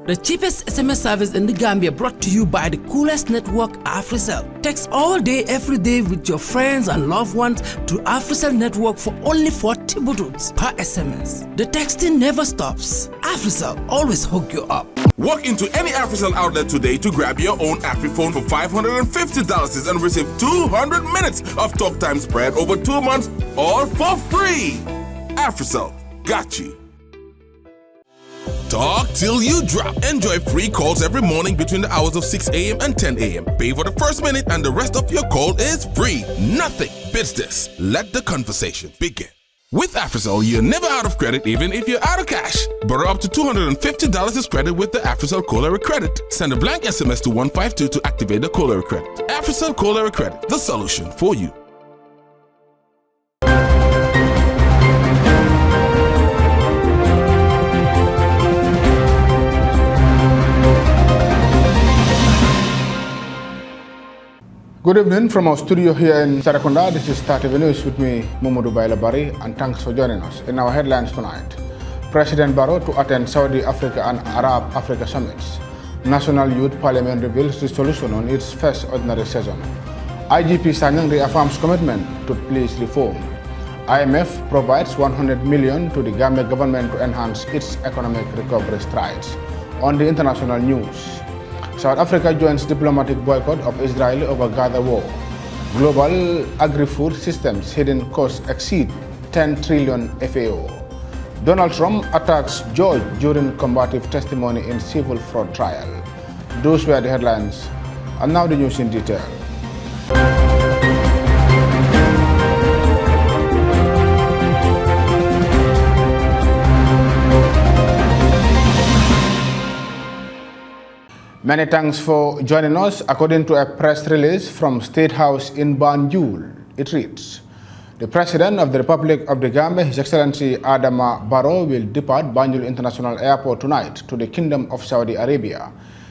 The cheapest SMS service in the Gambia, brought to you by the coolest network, AfriCell. Text all day, every day with your friends and loved ones to AfriCell network for only 40 bututs per SMS. The texting never stops. AfriCell, always hook you up. Walk into any AfriCell outlet today to grab your own AfriPhone for $550 and receive 200 minutes of talk time spread over 2 months, all for free. AfriCell, got you. Talk till you drop. Enjoy free calls every morning between the hours of 6 a.m. and 10 a.m. Pay for the first minute and the rest of your call is free. Nothing beats this. Let the conversation begin. With AfriCell, you're never out of credit even if you're out of cash. Borrow up to $250 as credit with the AfriCell Cholera Credit. Send a blank SMS to 152 to activate the Cholera Credit. AfriCell Cholera Credit, the solution for you. Good evening from our studio here in Sarakunda. This is 30 News with me, Mamadou Bailabari, and thanks for joining us. In our headlines tonight, President Barrow to attend Saudi Africa and Arab Africa summits. National Youth Parliament reveals resolution on its first ordinary session. IGP Sanyang reaffirms commitment to police reform. IMF provides $100 million to the Gambia government to enhance its economic recovery strides. On the international news, South Africa joins diplomatic boycott of Israel over Gaza war. Global agri-food systems hidden costs exceed 10 trillion FAO. Donald Trump attacks George during combative testimony in civil fraud trial. Those were the headlines, and now the news in detail. Many thanks for joining us. According to a press release from State House in Banjul, it reads, the President of the Republic of the Gambia, His Excellency Adama Barrow, will depart Banjul International Airport tonight to the Kingdom of Saudi Arabia.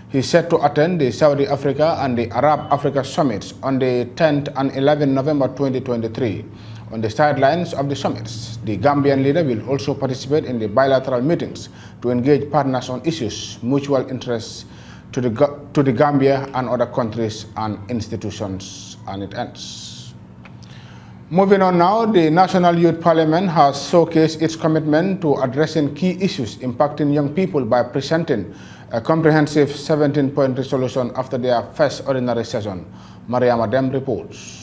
He is set to attend the Saudi Africa and the Arab Africa summits on the 10th and 11th November 2023. On the sidelines of the summits, the Gambian leader will also participate in the bilateral meetings to engage partners on issues mutual interests to the Gambia and other countries and institutions, and it ends. Moving on now, the National Youth Parliament has showcased its commitment to addressing key issues impacting young people by presenting a comprehensive 17-point resolution after their first ordinary session. Mariama Dem reports.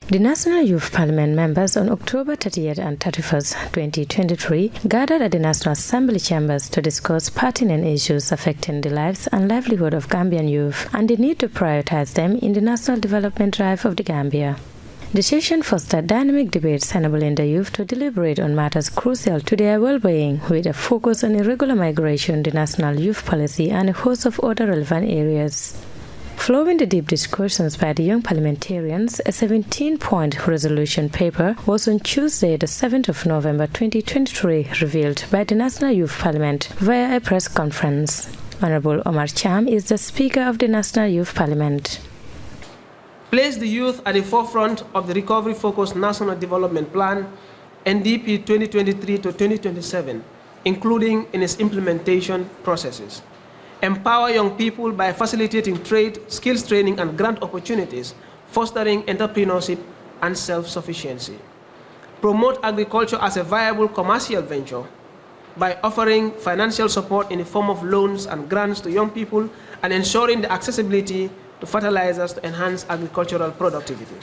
The National Youth Parliament members on October 30th and 31st, 2023 gathered at the National Assembly chambers to discuss pertinent issues affecting the lives and livelihood of Gambian youth and the need to prioritize them in the national development drive of the Gambia. The session fostered dynamic debates enabling the youth to deliberate on matters crucial to their well-being with a focus on irregular migration, the national youth policy and a host of other relevant areas. Following the deep discussions by the young parliamentarians, a 17-point resolution paper was on Tuesday, the 7th of November 2023, revealed by the National Youth Parliament via a press conference. Honorable Omar Cham is the Speaker of the National Youth Parliament. Place the youth at the forefront of the Recovery-Focused National Development Plan, NDP 2023 to 2027, including in its implementation processes. Empower young people by facilitating trade, skills training, and grant opportunities, fostering entrepreneurship and self-sufficiency. Promote agriculture as a viable commercial venture by offering financial support in the form of loans and grants to young people and ensuring the accessibility to fertilizers to enhance agricultural productivity.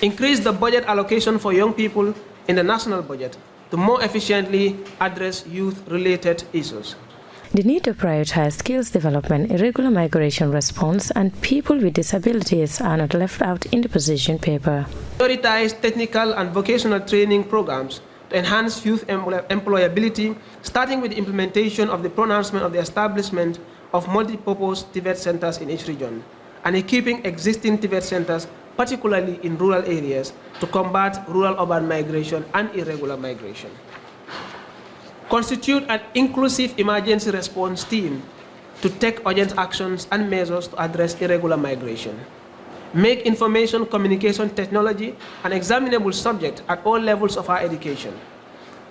Increase the budget allocation for young people in the national budget to more efficiently address youth-related issues. The need to prioritize skills development, irregular migration response, and people with disabilities are not left out in the position paper. Prioritize technical and vocational training programs to enhance youth employability, starting with the implementation of the pronouncement of the establishment of multi-purpose TVET centers in each region, and equipping existing TVET centers, particularly in rural areas, to combat rural-urban migration and irregular migration. Constitute an inclusive emergency response team to take urgent actions and measures to address irregular migration. Make information communication technology an examinable subject at all levels of our education.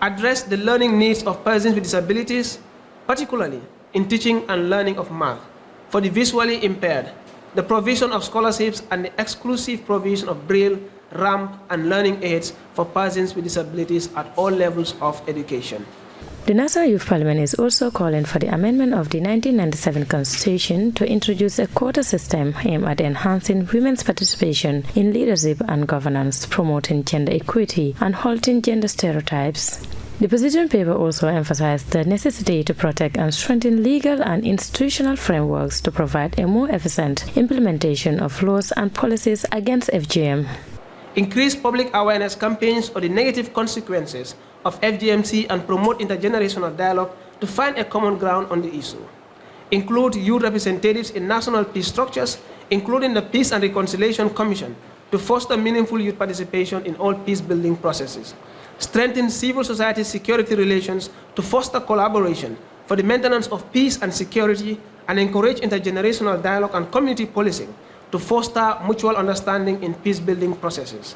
Address the learning needs of persons with disabilities, particularly in teaching and learning of math. For the visually impaired, the provision of scholarships and the exclusive provision of Braille, ramp, and learning aids for persons with disabilities at all levels of education. The National Youth Parliament is also calling for the amendment of the 1997 Constitution to introduce a quota system aimed at enhancing women's participation in leadership and governance, promoting gender equity, and halting gender stereotypes. The position paper also emphasized the necessity to protect and strengthen legal and institutional frameworks to provide a more efficient implementation of laws and policies against FGM. Increase public awareness campaigns of the negative consequences of FGMC and promote intergenerational dialogue to find a common ground on the issue. Include youth representatives in national peace structures, including the Peace and Reconciliation Commission, to foster meaningful youth participation in all peace-building processes. Strengthen civil society security relations to foster collaboration for the maintenance of peace and security, and encourage intergenerational dialogue and community policing to foster mutual understanding in peace-building processes.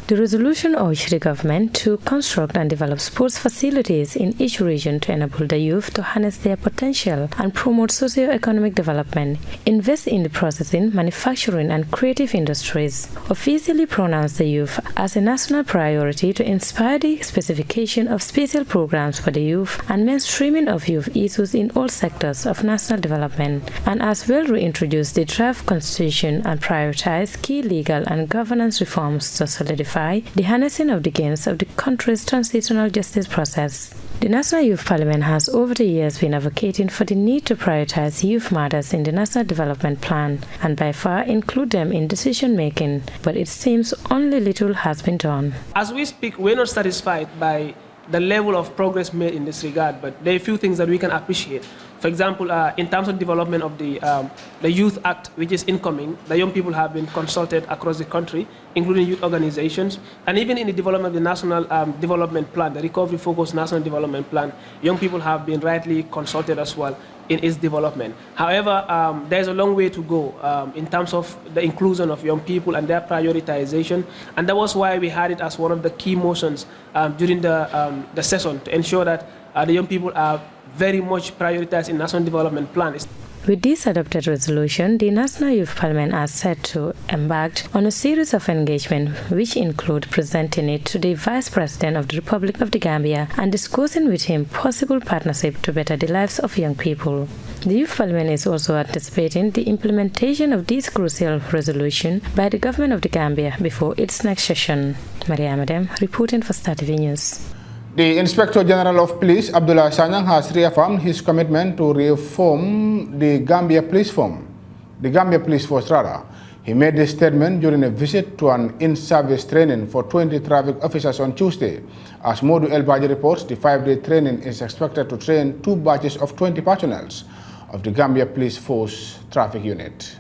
The resolution urged the government to construct and develop sports facilities in each region to enable the youth to harness their potential and promote socio-economic development, invest in the processing, manufacturing, and creative industries, officially pronounced the youth as a national priority to inspire the specification of special programs for the youth and mainstreaming of youth issues in all sectors of national development, and as well reintroduce the draft constitution and prioritize key legal and governance reforms to solidify the harnessing of the gains of the country's transitional justice process. The National Youth Parliament has over the years been advocating for the need to prioritize youth matters in the National Development Plan and by far include them in decision-making, but it seems only little has been done. As we speak, we're not satisfied by the level of progress made in this regard, but there are a few things that we can appreciate. For example, in terms of development of the Youth Act, which is incoming, the young people have been consulted across the country, including youth organizations, and even in the development of the National Development Plan, the Recovery-Focused National Development Plan, young people have been rightly consulted as well in its development. However, there's a long way to go in terms of the inclusion of young people and their prioritization, and that was why we had it as one of the key motions during the session to ensure that the young people are very much prioritized in National Development Plan. With this adopted resolution, the National Youth Parliament are set to embark on a series of engagement which include presenting it to the Vice President of the Republic of the Gambia and discussing with him possible partnership to better the lives of young people. The Youth Parliament is also anticipating the implementation of this crucial resolution by the Government of the Gambia before its next session. Maria Amadem, reporting for Star TV News. The Inspector General of Police, Abdullah Sanyang, has reaffirmed his commitment to reform the Gambia Police Force. He made this statement during a visit to an in-service training for 20 traffic officers on Tuesday. As Modu El Baji reports, the 5-day training is expected to train 2 batches of 20 personnel of the Gambia Police Force Traffic Unit.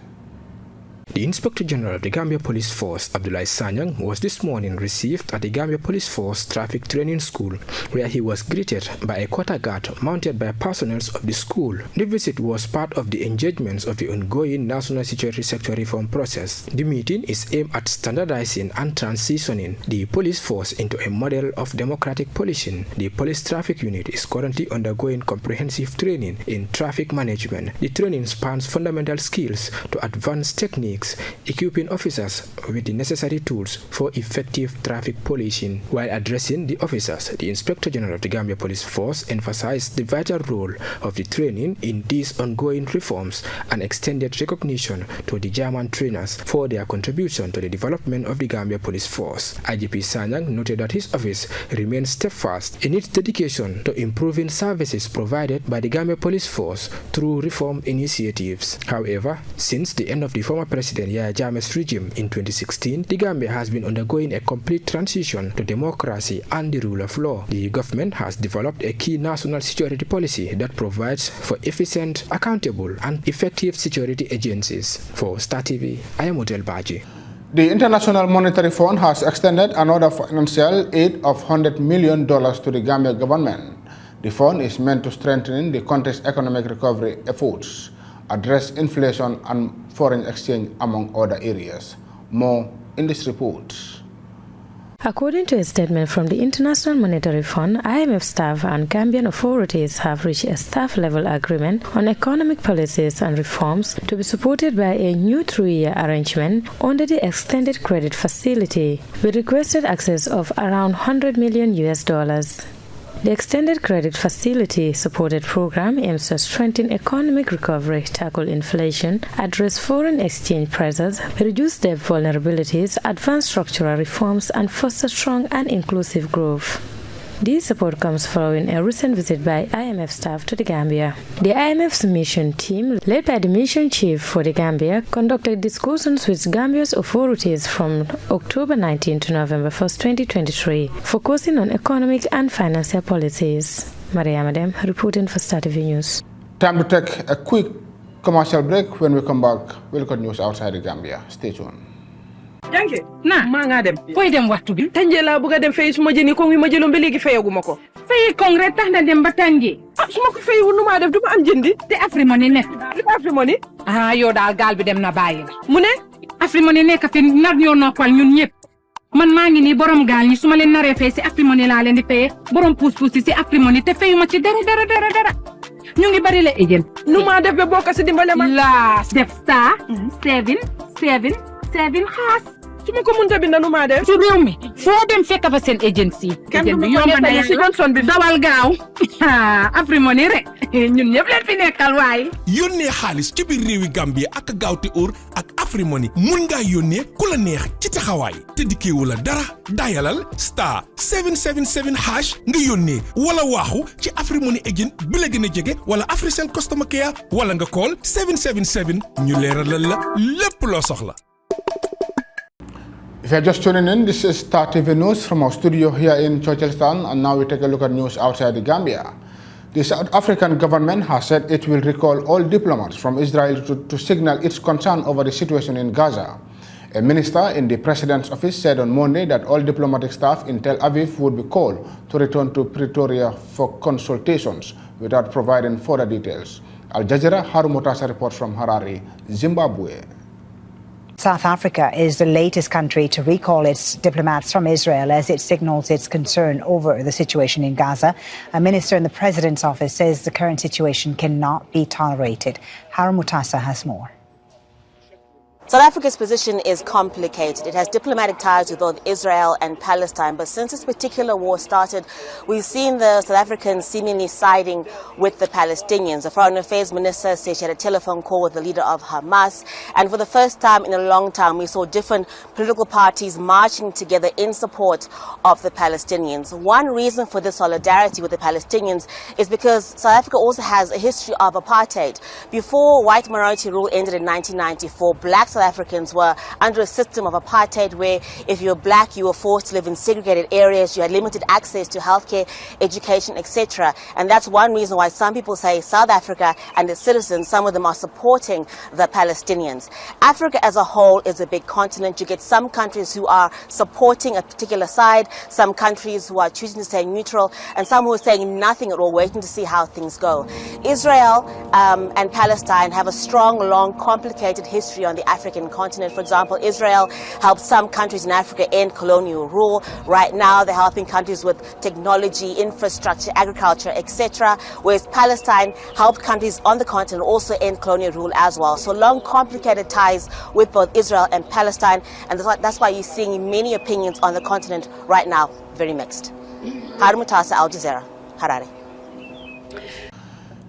The Inspector General of the Gambia Police Force, Abdullah Sanyang, was this morning received at the Gambia Police Force Traffic Training School, where he was greeted by a quarter guard mounted by personnel of the school. The visit was part of the engagements of the ongoing national security sector reform process. The meeting is aimed at standardizing and transitioning the police force into a model of democratic policing. The Police Traffic Unit is currently undergoing comprehensive training in traffic management. The training spans fundamental skills to advanced techniques, equipping officers with the necessary tools for effective traffic policing. While addressing the officers, the Inspector General of the Gambia Police Force emphasized the vital role of the training in these ongoing reforms and extended recognition to the German trainers for their contribution to the development of the Gambia Police Force. IGP Sanyang noted that his office remains steadfast in its dedication to improving services provided by the Gambia Police Force through reform initiatives. However, since the end of the former President Yahya Jammeh's regime in 2016, the Gambia has been undergoing a complete transition to democracy and the rule of law. The government has developed a key national security policy that provides for efficient, accountable, and effective security agencies. For Star TV, I am Odel Baji. The International Monetary Fund has extended another financial aid of $100 million to the Gambia government. The fund is meant to strengthen the country's economic recovery efforts, address inflation and foreign exchange, among other areas. More in this report. According to a statement from the International Monetary Fund, IMF staff and Gambian authorities have reached a staff-level agreement on economic policies and reforms to be supported by a new 3-year arrangement under the Extended Credit Facility, with requested access of around $100 million. The Extended Credit Facility supported program aims to strengthen economic recovery, tackle inflation, address foreign exchange pressures, reduce debt vulnerabilities, advance structural reforms, and foster strong and inclusive growth. This support comes following a recent visit by IMF staff to the Gambia. The IMF's mission team, led by the mission chief for the Gambia, conducted discussions with Gambia's authorities from October 19 to November 1, 2023, focusing on economic and financial policies. Maria Madem, reporting for Star TV News. Time to take a quick commercial break. When we come back, we'll got news outside the Gambia. Stay tuned. Janke na ma nga dem foy dem waxtu bi tanje la bëgga dem fay suma jëni ko wi ma jëlum bi legi fayaguma ko fay kong rek tax na dem ba tanje suma ko fay wu numa def duma am jëndi te Afrimoni nek li Afrimoni yo dal gal bi dem na bayyi mu ne Afrimoni nek fi nar ñoo noppal ñun ñepp man ma ngi ni borom gal ñi suma leen naré fay ci Afrimoni la leen di fay borom pousse ci Afrimoni te fayuma ci dara ñu ngi bari la agent numa def be bokk ci dimbale ma la def star 777 xaas suma ko munta binda numa def ci réew mi fo dem fekk fa seen agency agent bi yomb na ci Johnson bi dawal gaaw Afrimoni rek ñun ñëpp leen fi nekkal waay yónnee xaalis ci biir réewi Gambie ak gaawte or ak Afrimoni mun nga yónnee ku la neex ci taxawaay te dikkeewu la dara dayalal star 777 hash nga yónnee wala waaxu ci Afrimoni agent bi la gën a jege wala Africell customer care wala nga call 777 ñu leeralal la lépp loo soxla. If you're just tuning in, this is Star TV News from our studio here in Churchilltown, and now we take a look at news outside the Gambia. The South African government has said it will recall all diplomats from Israel to signal its concern over the situation in Gaza. A minister in the president's office said on Monday that all diplomatic staff in Tel Aviv would be called to return to Pretoria for consultations without providing further details. Al Jazeera Harumotasa reports from Harare, Zimbabwe. South Africa is the latest country to recall its diplomats from Israel as it signals its concern over the situation in Gaza. A minister in the president's office says the current situation cannot be tolerated. Harun Mutasa has more. South Africa's position is complicated. It has diplomatic ties with both Israel and Palestine, but since this particular war started, we've seen the South Africans seemingly siding with the Palestinians. The Foreign Affairs Minister said she had a telephone call with the leader of Hamas, and for the first time in a long time, we saw different political parties marching together in support of the Palestinians. One reason for this solidarity with the Palestinians is because South Africa also has a history of apartheid. Before white minority rule ended in 1994, black South Africans were under a system of apartheid where if you were black, you were forced to live in segregated areas, you had limited access to healthcare, education, etc. And that's one reason why some people say South Africa and its citizens, some of them are supporting the Palestinians. Africa as a whole is a big continent. You get some countries who are supporting a particular side, some countries who are choosing to stay neutral, and some who are saying nothing at all, waiting to see how things go. Israel and Palestine have a strong, long, complicated history on the African continent. For example, Israel helped some countries in Africa end colonial rule. Right now, they're helping countries with technology, infrastructure, agriculture, etc. Whereas Palestine helped countries on the continent also end colonial rule as well. So long, complicated ties with both Israel and Palestine, and that's why you're seeing many opinions on the continent right now very mixed. Harun Mutasa, Al Jazeera, Harare.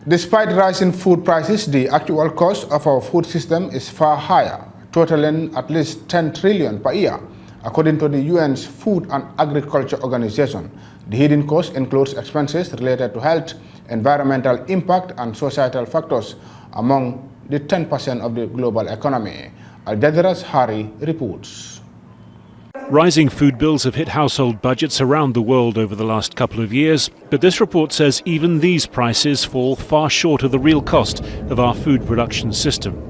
Despite rising food prices, the actual cost of our food system is far higher, totaling at least 10 trillion per year, according to the UN's Food and Agriculture Organization. The hidden cost includes expenses related to health, environmental impact, and societal factors among the 10% of the global economy. Al Jazeera's Hari reports. Rising food bills have hit household budgets around the world over the last couple of years, but this report says even these prices fall far short of the real cost of our food production system.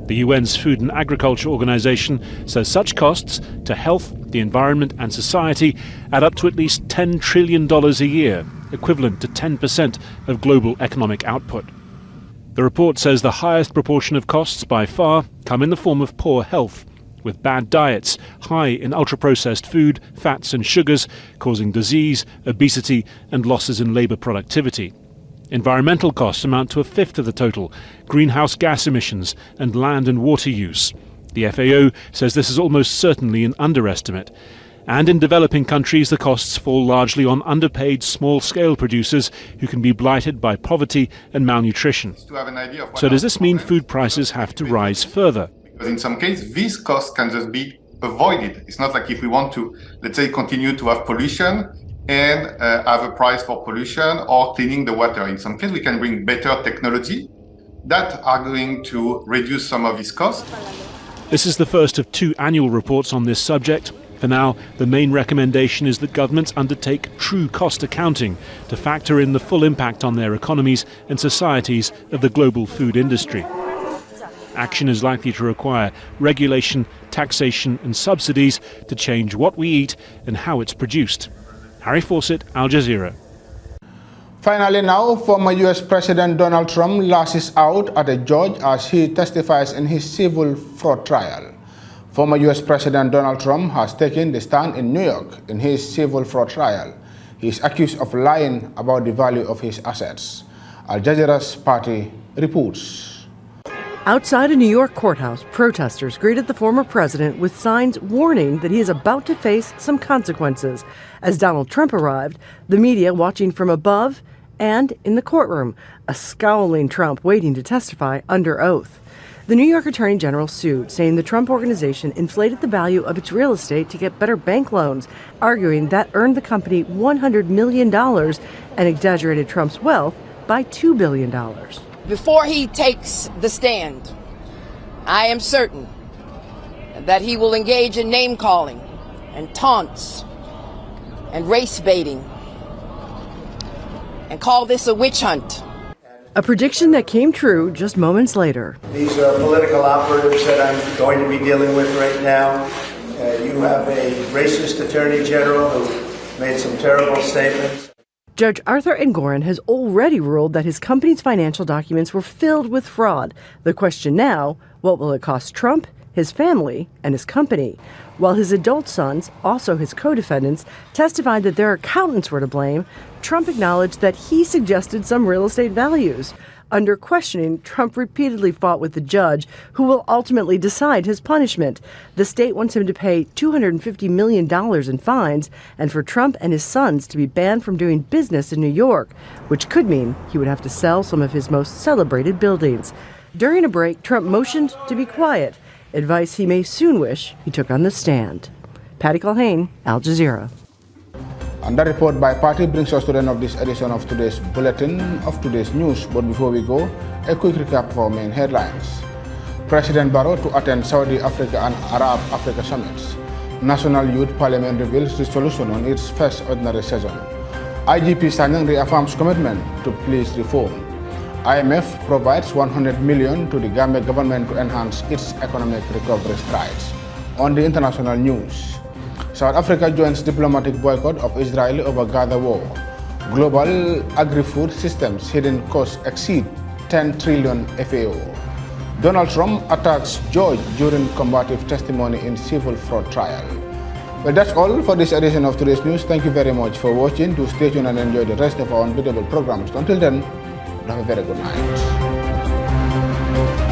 The UN's Food and Agriculture Organization says such costs to health, the environment and society add up to at least $10 trillion a year, equivalent to 10% of global economic output. The report says the highest proportion of costs by far come in the form of poor health, with bad diets, high in ultra-processed food, fats and sugars, causing disease, obesity and losses in labour productivity. Environmental costs amount to a fifth of the total, greenhouse gas emissions and land and water use. The FAO says this is almost certainly an underestimate. And in developing countries, the costs fall largely on underpaid small-scale producers who can be blighted by poverty and malnutrition. So does this mean food prices have to rise further? Because in some cases, these costs can just be avoided. It's not like if we want to, let's say, continue to have pollution and have a price for pollution or cleaning the water. In some cases, we can bring better technology that are going to reduce some of these costs. This is the first of 2 annual reports on this subject. For now, the main recommendation is that governments undertake true cost accounting to factor in the full impact on their economies and societies of the global food industry. Action is likely to require regulation, taxation and subsidies to change what we eat and how it's produced. Harry Fawcett, Al Jazeera. Finally now, former U.S. President Donald Trump lashes out at a judge as he testifies in his civil fraud trial. Former U.S. President Donald Trump has taken the stand in New York in his civil fraud trial. He is accused of lying about the value of his assets. Al Jazeera's party reports. Outside a New York courthouse, protesters greeted the former president with signs warning that he is about to face some consequences. As Donald Trump arrived, the media watching from above and in the courtroom, a scowling Trump waiting to testify under oath. The New York Attorney General sued, saying the Trump Organization inflated the value of its real estate to get better bank loans, arguing that earned the company $100 million and exaggerated Trump's wealth by $2 billion. Before he takes the stand, I am certain that he will engage in name-calling and taunts and race baiting and call this a witch hunt. A prediction that came true just moments later. These are political operatives that I'm going to be dealing with right now. You have a racist attorney general who made some terrible statements. Judge Arthur Engoron has already ruled that his company's financial documents were filled with fraud. The question now, what will it cost Trump, his family, and his company? While his adult sons, also his co-defendants, testified that their accountants were to blame, Trump acknowledged that he suggested some real estate values. Under questioning, Trump repeatedly fought with the judge, who will ultimately decide his punishment. The state wants him to pay $250 million in fines, and for Trump and his sons to be banned from doing business in New York, which could mean he would have to sell some of his most celebrated buildings. During a break, Trump motioned to be quiet, advice he may soon wish he took on the stand. Patty Culhane, Al Jazeera. And that report by party brings us to the end of this edition of today's bulletin of today's news. But before we go, a quick recap of our main headlines. President Barrow to attend Saudi Africa and Arab Africa summits. National Youth Parliament reveals resolution on its first ordinary session. IGP Sanyang reaffirms commitment to police reform. IMF provides $100 million to the Gambia government to enhance its economic recovery strides. On the international news, South Africa joins diplomatic boycott of Israel over Gaza war. Global agri-food systems hidden costs exceed 10 trillion FAO. Donald Trump attacks George during combative testimony in civil fraud trial. Well, that's all for this edition of today's news. Thank you very much for watching. Do stay tuned and enjoy the rest of our unbeatable programs. Until then, have a very good night.